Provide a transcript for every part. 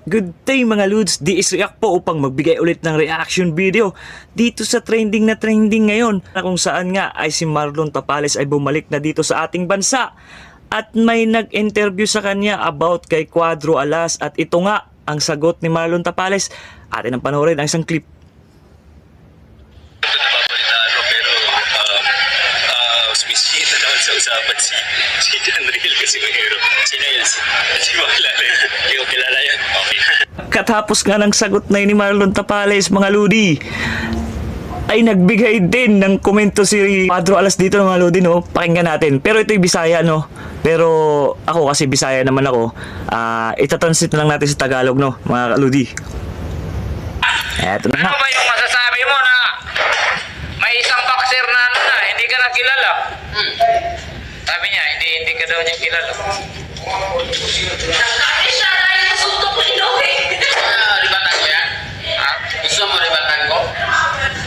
Good day mga Lods, DS React po upang magbigay ulit ng reaction video dito sa trending na trending ngayon na kung saan nga ay si Marlon Tapales ay bumalik na dito sa ating bansa at may nag-interview sa kanya about kay Cuadro Alas at ito nga ang sagot ni Marlon Tapales. Atin ang panoorin ang isang clip. Sumisita naman sa usapan si John Real kasi mahiro. Sino yan? Si makilala yan. Hindi ko kilala yan. Okay. Katapos nga ng sagot na ni Marlon Tapales mga Lodi, ay nagbigay din ng komento si Cuadro Alas dito mga Lodi, no? Pakinggan natin. Pero ito'y Bisaya, no? Pero ako kasi Bisaya naman ako. Itatranslate na lang natin sa Tagalog, no? Mga Lodi. Eto na nga. Ano ba yung masasabi mo na may isang boxer na hindi ka nakilala? Sabi niya, hindi ka daw niya kilala. Nakakit siya dahil nasuntok ko inuwi. Ribatan ko yan? Ha? Gusto mo ribatan ko?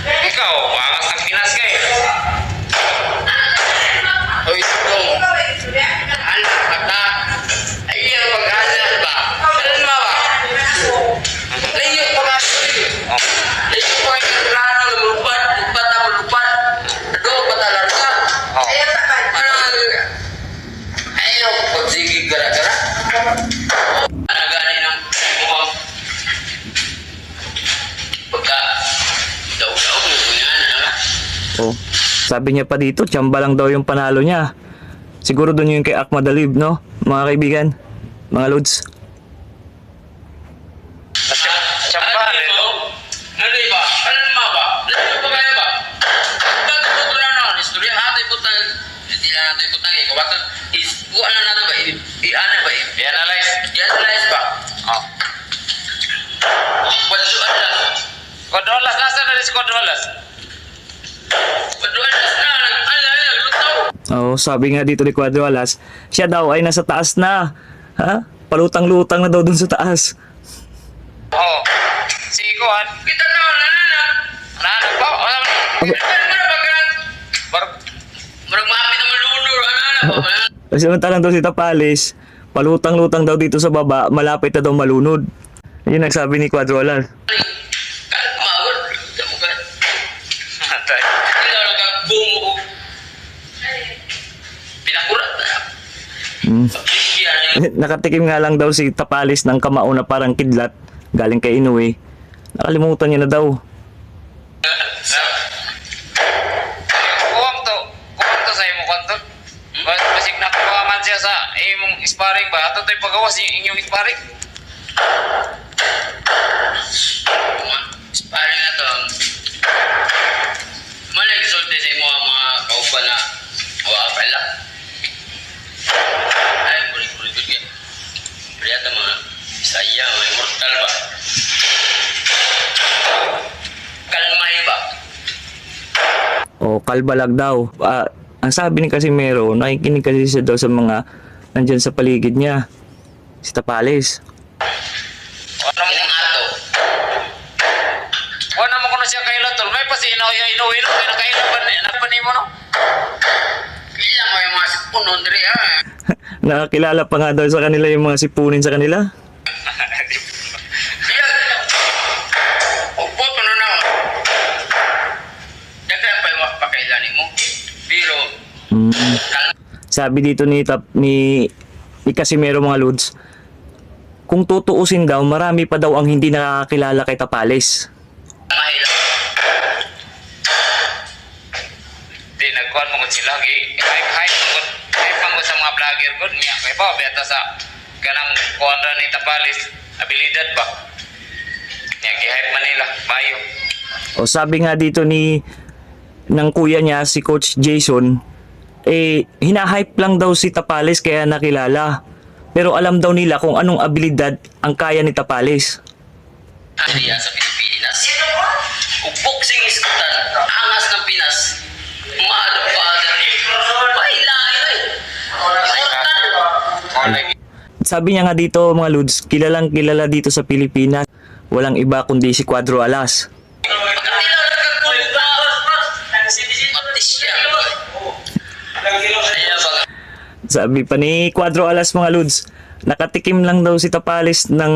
Ikaw, angas ng Pinas ka eh. Hoy, Sugong. Anak kata. Ayaw pag-alas ba? Kailan mo ba? Layo pag-alas. Layo pag-alas. Lumulupad. Lumulupad. Ado, patalarsa. Ayaw takay. Ayaw pagsigig gara-gara. Nagani ng mo. Pagka daw-daw mo yan. Oh, sabi niya pa dito, tsamba lang daw yung panalo niya. Siguro doon yung kay Akma Dalib, no? Mga kaibigan, mga Lods. Tsamba rin. Ano ba? Ano ba ba? Ano ba kaya ba? Bakit ito na naman? Istorya natin butang. Hindi na natin butang eh. Bakit? Buwan na natin ba? I-ano ba? I-analyze. I-analyze ba? Oh. Cuadro Alas. Cuadro Alas. Nasaan na rin si Cuadro Alas? Cuadro Alas na. Naglutaw. Oh, sabi nga dito ni Cuadro Alas, siya daw ay nasa taas na. Ha? Palutang-lutang na daw dun sa taas. Oh. Si Kuan. Kita na. Nanak po. Marag maapit na malunod. Anak. Samantalang daw si Tapales, palutang-lutang daw dito sa baba, malapit na daw malunod. Yun ang sabi ni Cuadro Alas. Mawar. Damukan. Hatay. Hindi na nagbumo. Pinakurat na. Nakatikim nga lang daw si Tapales ng kamao na parang kidlat, galing kay Inoue. Nakalimutan niya na daw. Kuwang to sa imong kanto. Basig na kuwaman siya sa imong sparring ba? Ato to'y pagawas yung inyong sparring? Sparring na to. Malagsulti sa imo ang mga kauban na awapal lang. Ay, kulit-kulit yun. Priyata mga Bisaya, mga immortal ba? Kalmay ba? O kalbalag daw. Ang sabi ni Casimero, nakikinig kasi siya daw sa mga nandyan sa paligid niya. Si Tapales. Ano mo ato? Wala mo kuno siya kailan tol. May pasi inuwi no kaya nakailan mo no. Kailan mo yung mga sipunon diri ha. Nakakilala pa nga daw sa kanila yung mga sipunin sa kanila. Siya. Upo to na. Dagan pa yung pakailan mo. Pero Sabi dito ni Casimero mga Lods, kung tutuusin daw, marami pa daw ang hindi nakakilala kay Tapales. mahirap. Di nagkuhan mo kung sila hype mo sa mga vlogger ko niya kay pa beta sa kanang kuhan ra ni Tapales abilidad ba niya gi-hype Manila bayo. O sabi nga dito ng kuya niya si Coach Jason, hinahype lang daw si Tapales kaya nakilala. Pero alam daw nila kung anong abilidad ang kaya ni Tapales. Diya sa Pilipinas. Ug boxing iskutan angas ng Pinas. Maadap pa Sabi niya nga dito mga Lods, kilalang kilala dito sa Pilipinas. Walang iba kundi si Cuadro Alas. Sabi pa ni Cuadro Alas mga Lods, nakatikim lang daw si Tapales ng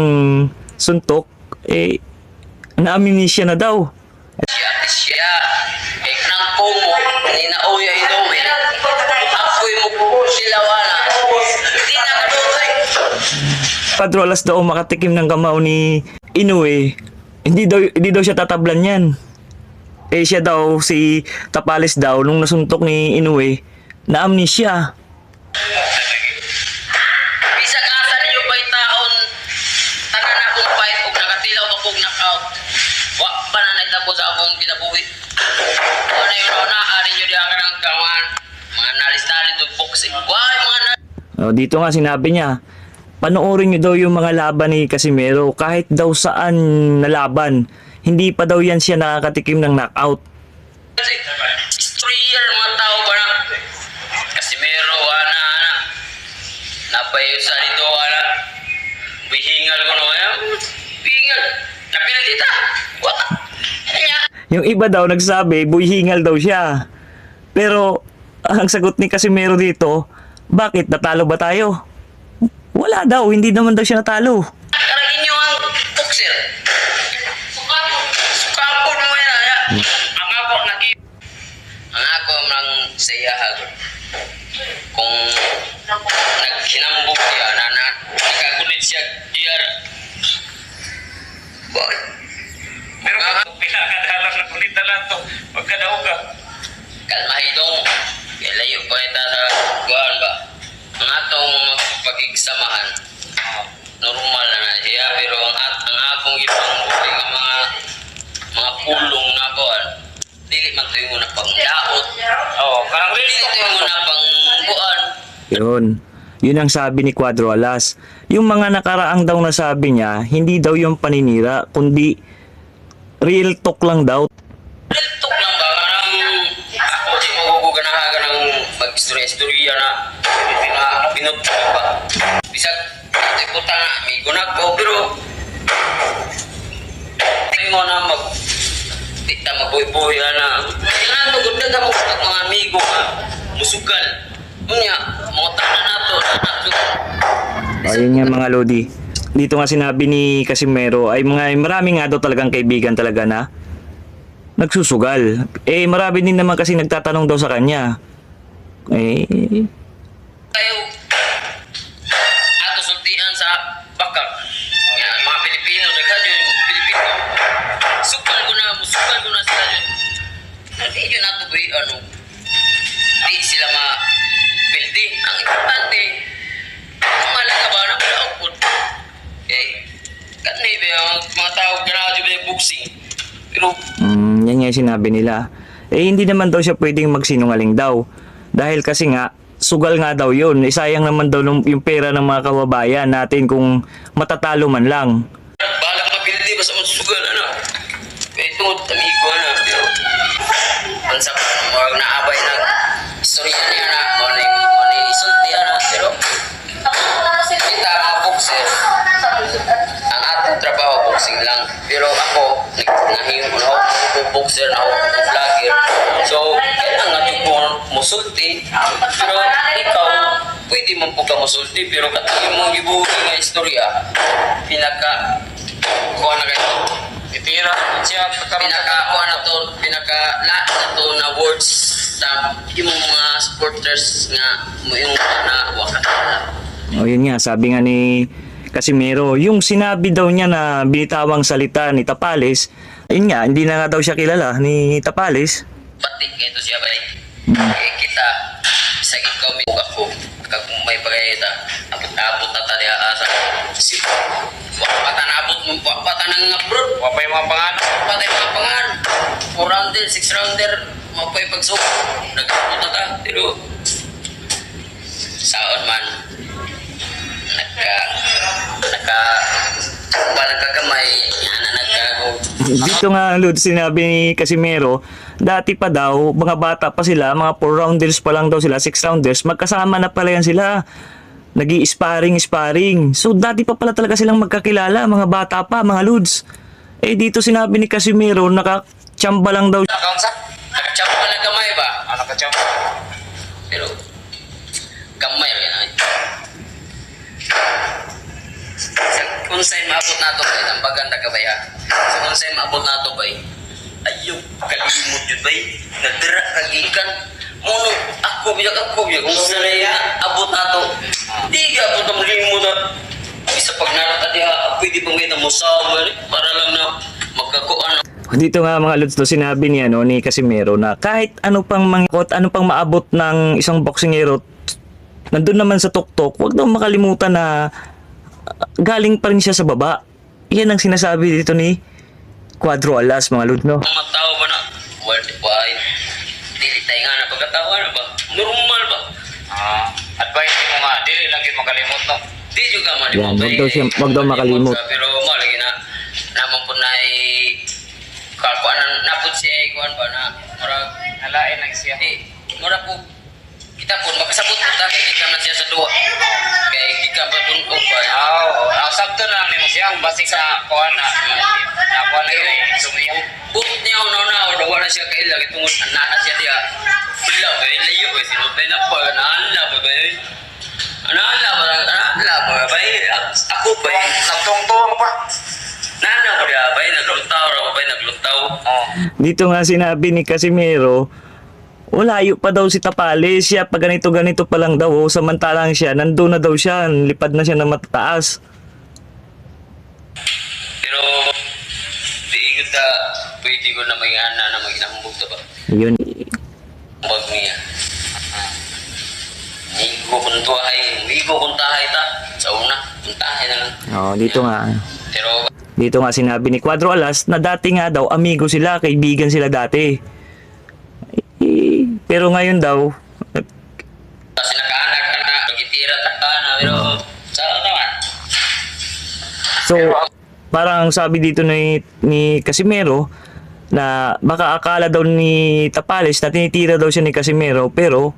suntok, eh, na-amnesia na daw. Siya. Eh, nang kumo, ninauya inuwi. Apoy mo po sila wala. Hindi na kalutoy. Padro Alas daw makatikim ng kamao ni Inoue, hindi daw siya tatablan yan. Eh siya daw, si Tapales daw, nung nasuntok ni Inoue, na-amnesia. Bisag asa ninyo ba'y taon, tanan akong fight kung nakatilaw o kung knockout. Wa pa na naitabo sa akong kinabuhi. Ano yun, naari nyo di akan ang kawan. Mga nalis-nalis o boxing. Why, mga Dito nga sinabi niya, panoorin niyo daw yung mga laban ni Casimero kahit daw saan na laban. Hindi pa daw yan siya nakakatikim ng knockout. Destroyer mga tao ba na? Casimero, napayo sa dito, bihingal ko na kaya. Bihingal. Tapi na dita. What? Kanya. Yung iba daw nagsabi, buhihingal daw siya. Pero ang sagot ni Casimero dito, bakit natalo ba tayo? Wala daw, hindi naman daw siya natalo. Karagin nyo ang boxer. Sukapon mo yan. Ang ako nang sayahan. Kung naghinambog siya, nakagulit siya, diyan. Bakit? Pero pinakadalang na kulit na lang to. Pagkadaog ka. Kalmahidong. Layo pa ita sa buwan ba? Ang atong pagigsamahan, normal na siya, pero ang akong ibang mga pulong na buwan, dili man ito yung unang pangdaot. Oo, parang real Dili ito yung unang pangbuwan. Yun ang sabi ni Cuadro Alas. Yung mga nakaraang daw na sabi niya, hindi daw yung paninira, kundi real talk lang daw. Real talk lang ba? Parang ako di mo guganahagan ng mag-istorya-istorya na pinot ba? Bisag, ito'y puta nga, may gunag ko, pero tingin mo na di ta magbuhay-buhay na. Kailangan ito, gunda ka mo sa mga amigo nga, musugal. Unya, mga tanan na ito, Ayun nga mga Lodi. Dito nga sinabi ni Casimero ay marami nga daw talagang kaibigan talaga na nagsusugal. Eh marami din naman kasi nagtatanong daw sa kanya. tayo ato sultian sa bakak. Yan, mga Pilipino, daghan yun, Pilipino. Sukal ko na sila yun. Hindi yun nato ba di sila ma-building. Ang importante, ang malaga ba ng output. Okay, kanay ba yung mga tao ganahan ba yung boxing. Pero, Yan nga yung sinabi nila. Eh hindi naman daw siya pwedeng magsinungaling daw. Dahil kasi nga, sugal nga daw yun. Isayang naman daw yung pera ng mga kababayan natin kung matatalo man lang. bahala ka mapildi, basta magsusugal, Eh, tungod, amigo, Pero, pansa pa, mga naabay na istorya niya na isulti, Pero, kita mga boxer, ang atong trabaho, boxing lang. Pero ako, nahiyo ko na ako boxer, na ako vlogger. So, kailangan ko musulti. Pero ikaw, pwede mo po ka musulti. Pero katulad mong ibuhi nga istorya, kuha na kayo. Itira siya Kuha na to lahat na to na words sa yung mga supporters nga, yung na wakakala. O yun nga, sabi nga ni Casimero, yung sinabi daw niya na binitawang salita ni Tapales, ayun nga, hindi na nga daw siya kilala ni Tapales. Pati ito siya ba eh kita isa ikaw may ako kag may pagayta abot na tali asa si wapata na abot mo wapata nang abroad wapay mga pangalan. wapata mga pangan 4 rounder 6 rounder mapay pagsuk nag-abot na ta pero saon man nagkagamay nagkago. Dito nga, Lud, sinabi ni Casimero, dati pa daw, mga bata pa sila, mga 4 rounders pa lang daw sila, 6 rounders, magkasama na pala yan sila. Nag-i-sparring. So, dati pa pala talaga silang magkakilala, mga bata pa, mga Luds. Eh, dito sinabi ni Casimero, nakachamba lang daw. Account sa? Nakachamba na gamay ba? Ano ka siya? Pero, gamay rin ay. kung sa'yo maabot na ito bay, ang paganda ka bay ha. So kung sa'yo maabot na ito bay, ayaw, kalimot yun bay, nagdira kagikan. Mono, ako biyak, kung sa'yo abot na ito, di ka abot na malimot na. Isa pag narata diya, pwede pang may namusawa para lang na magkakuan. Dito nga mga lods, sinabi niya no, ni Casimero na kahit ano pang ano pang maabot ng isang boksingero, nandun naman sa tuktok, wag daw makalimutan na galing pa rin siya sa baba. Yan ang sinasabi dito ni Cuadro Alas, mga lods, no? Mga tao ba na? World wide. Dili tayo nga na pagkatawa na ba? Normal ba? Advice mo nga, dili lang yun makalimot, no? Di juga Yan, malimot. wag daw makalimot. Pero malagi na naman po na kalkuan na napod siya kuan ba na murag Halain lang siya. murag po kita po makasabot po ta kay kita na siya sa duwa. Kay kita pa po ba. Sakto na lang nimo siya, basi sa kuhan na. Nakuha na yun, sumiya. Bukot niya una wala siya kay lagi tungod anana siya dia. Bila ba layo ba sinubay na pa anana ba ba. Anana ba ba ako ba Nagtungtong pa. nana ba ba naglutaw. Dito nga sinabi ni Casimero, layo pa daw si Tapales, siya pa ganito pa lang daw, samantalang siya nandun na daw siya, lipad na siya na matataas. Pero di kita pwede ko na may ana na maginambog to ba. Yun. Bag niya. Higo kung tahay ta. Sa una, puntahay na lang. Dito nga. Pero, Dito nga sinabi ni Cuadro Alas na dati nga daw amigo sila, kaibigan sila dati. Pero ngayon daw, kasi nakaanak ka na, magitira ka na, pero, saan naman? so parang sabi dito ni Casimero na baka akala daw ni Tapales na tinitira daw siya ni Casimero, pero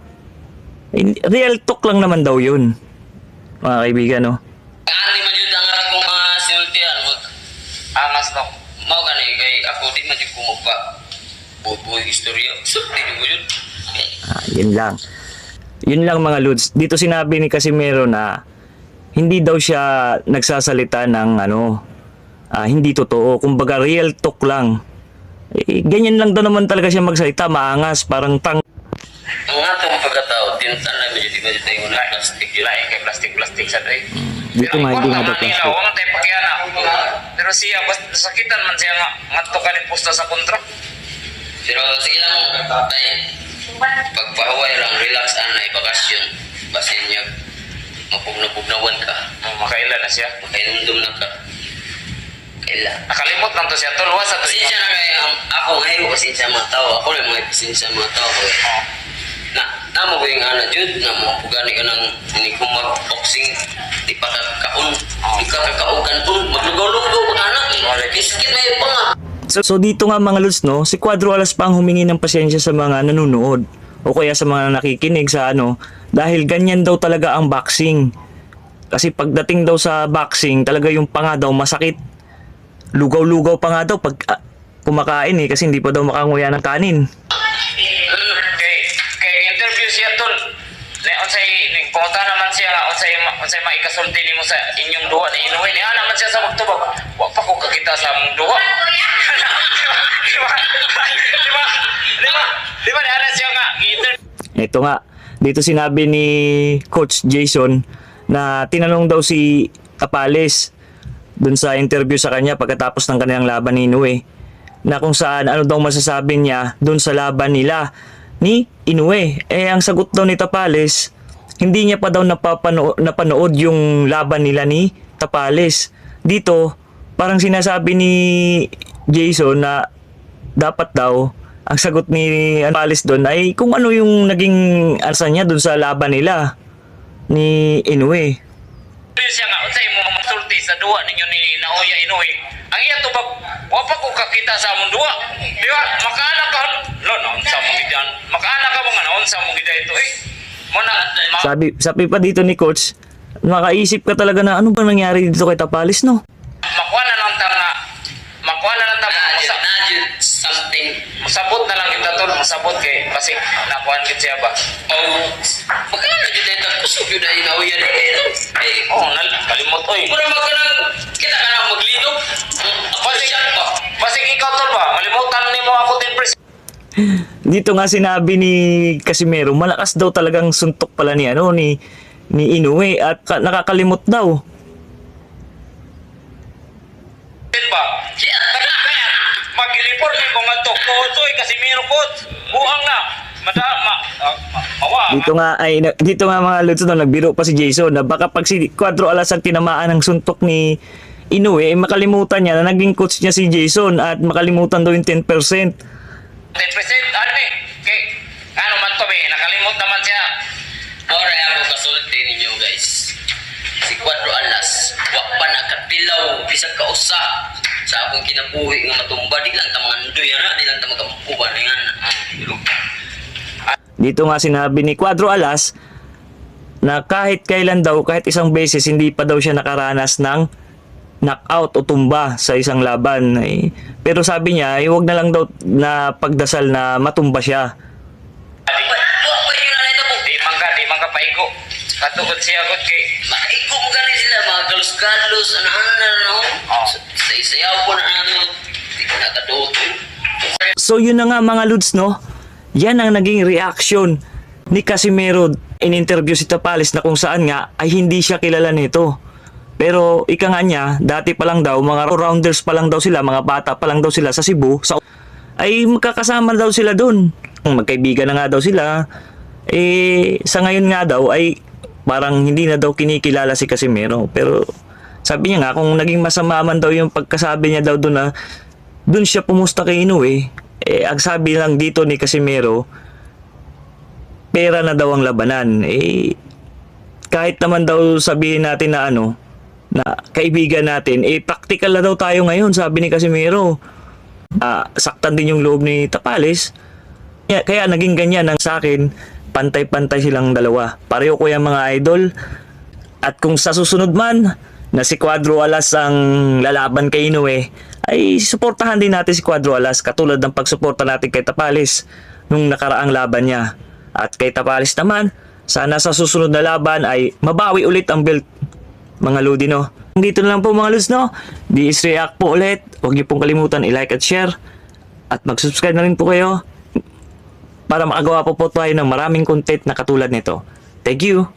real talk lang naman daw yun, mga kaibigan, no? Kaani man yun ang akong mga sinultihan. Angas, no? Mau ka na kay ako di man yun kumugpa. Buhay istorya. Sulti ko yun. Yun lang mga Lods. Dito sinabi ni Casimero na hindi daw siya nagsasalita ng hindi totoo. Kumbaga real talk lang. Ganyan lang daw naman talaga siya magsalita, maangas, parang Ang atong pagkatao, tinatan na medyo di ba tayo na plastic yun. Lain kay plastic sa day. Dito nga hindi nga daw plastic. plastic. Huwag tayo pakyana. Pero siya, sakitan man siya nga, ngadto ka ni pusta sa kontra. Pero sige lang, tayo. Pagpahuway lang, relax anay, bakasyon. Basin niya, mapugna-pugnawan ka. Makailan na siya. Makainundum na ka. Kailan. Nakalimot lang to siya. Tulwa sa to. Pasensya na kaya ako ngayon, pasensya mga tao. Ako lang mga pasensya mga tao. Namo ko yung Jud, namo po gani ka ng hindi ko mag-boxing, di pa kakaon, di ka kakaugan po, maglugaw-lugaw ka anak. Sakit na yun pa nga. So dito nga mga Lods, no, si Cuadro Alas pa ang humingi ng pasensya sa mga nanonood o kaya sa mga nakikinig sa dahil ganyan daw talaga ang boxing. Kasi pagdating daw sa boxing, talaga yung panga daw masakit. Lugaw-lugaw pa nga daw pag kumakain kasi hindi pa daw makanguya ng kanin. Kay interview siya tol. Unsay pumunta naman siya unsay maikasulti nimo sa inyong duha ni Inuwi. Niya naman siya sa magtubag. Wa pa ko kakita sa among duha. Di ba na siya nga Ito nga, dito sinabi ni Coach Jason na tinanong daw si Tapales dun sa interview sa kanya pagkatapos ng kanilang laban ni Inoue na kung saan ano daw masasabi niya dun sa laban nila ni Inoue. Ang sagot daw ni Tapales, hindi niya pa daw napanood yung laban nila ni Tapales. Dito, parang sinasabi ni Jason na dapat daw ang sagot ni Tapales doon ay kung ano yung naging ansa niya doon sa laban nila ni Inoue. siya nga unsay mo masulti sa duwa ninyo ni Naoya Inoue. Ang iya to wa pa ko kakita sa among duwa. Di ba? Makaana ka unsa mo gidan. Makaana ka mga unsa mo gidan ito mo na Sabi pa dito ni Coach, makaisip ka talaga na ano bang nangyari dito kay Tapales, no? makuha na lang ta Something. musabot na lang kita tol, musabot kay kasi nakuha gid siya ba. Magkano dito ito? Kusog yun na inawiyan. Kalimot oy. Mura magkanang kita Dito nga sinabi ni Casimero, malakas daw talagang suntok pala ni Inoue at nakakalimot daw. ba? Magilipor ni kung ato ko kasi meron ko buang na. Mawa. Dito nga mga lods no, nagbiro pa si Jason na baka pag si Cuadro Alas ang tinamaan ng suntok ni Inoue, makalimutan niya na naging coach niya si Jason at makalimutan daw yung 10%. 10%, ano eh? Okay. Ano man to be? Nakalimot naman siya. Ora ako kasulti ninyo guys. Si Cuadro Alas, wa pa nakatilaw bisag kausa sa akong kinabuhi nga matumba di lang ta mga andoy ana, di lang ta magamukuban yan. Dito nga sinabi ni Cuadro Alas na kahit kailan daw, kahit isang beses, hindi pa daw siya nakaranas ng knockout o tumba sa isang laban. Pero sabi niya, huwag na lang daw na pagdasal na matumba siya. Di man ka paigo. Katugod siya gud kay Maigo mo gani sila mga galos-galos ana no. Sayaw po na ano. Di ko nakaduto. So yun na nga mga Lods, no? Yan ang naging reaction ni Casimero in interview si Tapales na kung saan nga ay hindi siya kilala nito. Pero ika nga niya, dati pa lang daw, mga rounders pa lang daw sila, mga bata pa lang daw sila sa Cebu, ay magkakasama daw sila doon. Magkaibigan na nga daw sila. Sa ngayon nga daw ay parang hindi na daw kinikilala si Casimero. Pero sabi niya nga, kung naging masama man daw yung pagkasabi niya daw doon na doon siya pumusta kay Inoue, ang sabi lang dito ni Casimero, pera na daw ang labanan. Kahit naman daw sabihin natin na na kaibigan natin, practical na daw tayo ngayon, sabi ni Casimero. Saktan din yung loob ni Tapales. Kaya naging ganyan ang sa akin, pantay-pantay silang dalawa. Pareho ko yung mga idol. At kung sa susunod man, na si Cuadro Alas ang lalaban kay Inoue, ay suportahan din natin si Cuadro Alas katulad ng pagsuporta natin kay Tapales nung nakaraang laban niya. At kay Tapales naman, sana sa susunod na laban ay mabawi ulit ang belt, mga Lodi, no? Dito na lang po mga Lods, no? DS React po ulit. Huwag niyo pong kalimutan i-like at share. At mag-subscribe na rin po kayo para makagawa po tayo ng maraming content na katulad nito. Thank you!